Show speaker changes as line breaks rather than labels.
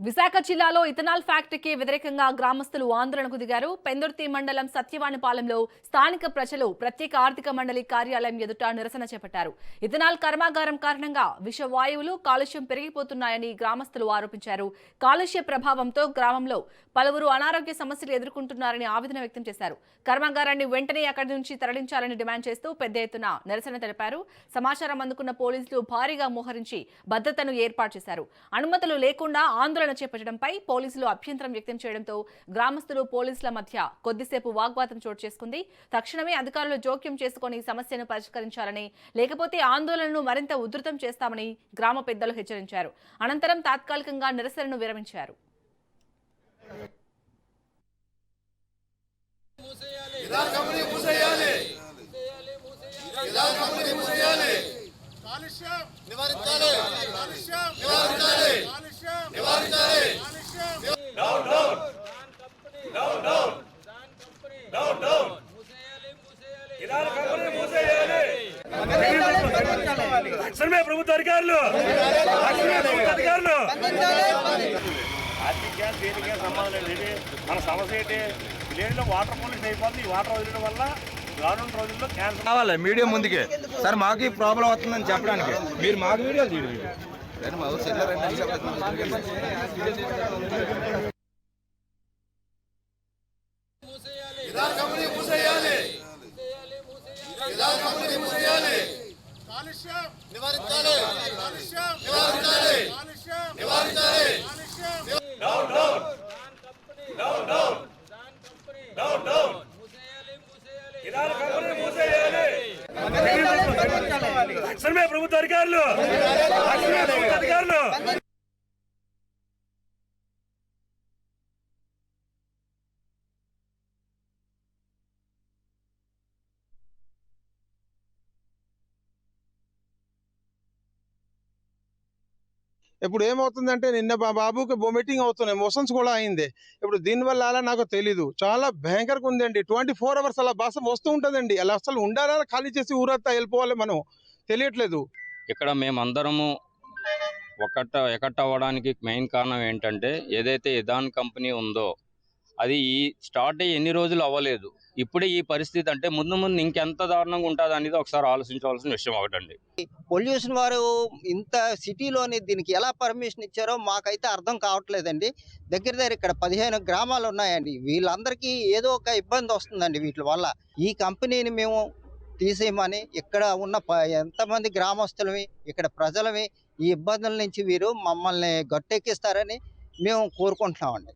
విశాఖ జిల్లాలో ఇథనాల్ ఫ్యాక్టరీకి వ్యతిరేకంగా గ్రామస్తులు ఆందోళనకు దిగారు. పెందుర్తి మండలం సత్యవానిపాలెంలో స్థానిక ప్రజలు ప్రత్యేక ఆర్థిక మండలి కార్యాలయం ఎదుట నిరసన చేపట్టారు. ఇథనాల్ కర్మాగారం కారణంగా విషవాయువులు, కాలుష్యం పెరిగిపోతున్నాయని గ్రామస్తులు ఆరోపించారు. కాలుష్య ప్రభావంతో గ్రామంలో పలువురు అనారోగ్య సమస్యలు ఎదుర్కొంటున్నారని ఆవేదన వ్యక్తం చేశారు. కర్మాగారాన్ని వెంటనే అక్కడి నుంచి తరలించాలని డిమాండ్ చేస్తూ పెద్ద ఎత్తున నిరసన తెలిపారు. సమాచారం అందుకున్న పోలీసులు భారీగా మోహరించి భద్రతను ఏర్పాటు చేశారు. అనుమతులు లేకుండా ఆందోళన చేపట్టడంపై పోలీసులు అభ్యంతరం వ్యక్తం చేయడంతో గ్రామస్తులు పోలీసుల మధ్య కొద్దిసేపు వాగ్వాదం చోటు చేసుకుంది. తక్షణమే అధికారులు జోక్యం చేసుకుని సమస్యను పరిష్కరించాలని, లేకపోతే ఆందోళనను మరింత ఉధృతం చేస్తామని గ్రామ పెద్దలు హెచ్చరించారు. అనంతరం తాత్కాలికంగా నిరసనను విరమించారు.
ప్రభుత్వ అధికారులు సంబంధం లేదు. మన సమస్య ఏంటి? విలేజ్లో వాటర్ పొల్యూషన్ అయిపోతుంది. ఈ వాటర్ వదిలేయడం వల్ల రానున్న రోజుల్లో క్యాన్సర్
కావాలి. మీడియా ముందుకే సార్ మాకు ప్రాబ్లం వస్తుందని చెప్పడానికి మీరు మాకు వీడియోలు తీయండి.
ప్రభుత్వ అధికారులు
ఇప్పుడు ఏమవుతుందంటే నిన్న బాబుకి వొమిటింగ్ అవుతున్నాయి, మోషన్స్ కూడా అయింది. ఇప్పుడు దీనివల్ల అలా నాకు తెలీదు. చాలా భయంకరంగా ఉందండి. 24 hours అలా బాసం వస్తూ ఉంటుందండి. అలా అసలు ఉండాలా, ఖాళీ చేసి ఊరంతా వెళ్ళిపోవాలి, మనం తెలియట్లేదు.
ఇక్కడ మేమందరము ఒకటవ్వడానికి మెయిన్ కారణం ఏంటంటే, ఏదైతే ఇథాన్ కంపెనీ ఉందో అది స్టార్ట్ అయ్యి ఎన్ని రోజులు అవ్వలేదు. ఇప్పుడే ఈ పరిస్థితి అంటే ముందు ఇంకెంత దారుణంగా ఉంటుంది అనేది ఒకసారి ఆలోచించవలసిన విషయం ఒకటండి.
పొల్యూషన్ వారు ఇంత సిటీలోని దీనికి ఎలా పర్మిషన్ ఇచ్చారో మాకైతే అర్థం కావట్లేదండి. దగ్గర ఇక్కడ 15 గ్రామాలు ఉన్నాయండి. వీళ్ళందరికీ ఏదో ఒక ఇబ్బంది వస్తుందండి వీటి వల్ల. ఈ కంపెనీని మేము తీసేయమని ఇక్కడ ఉన్న ఎంతమంది గ్రామస్తులమి, ఇక్కడ ప్రజలమి ఈ ఇబ్బందుల నుంచి వీరు మమ్మల్ని గట్టెక్కిస్తారని మేము కోరుకుంటున్నామండి.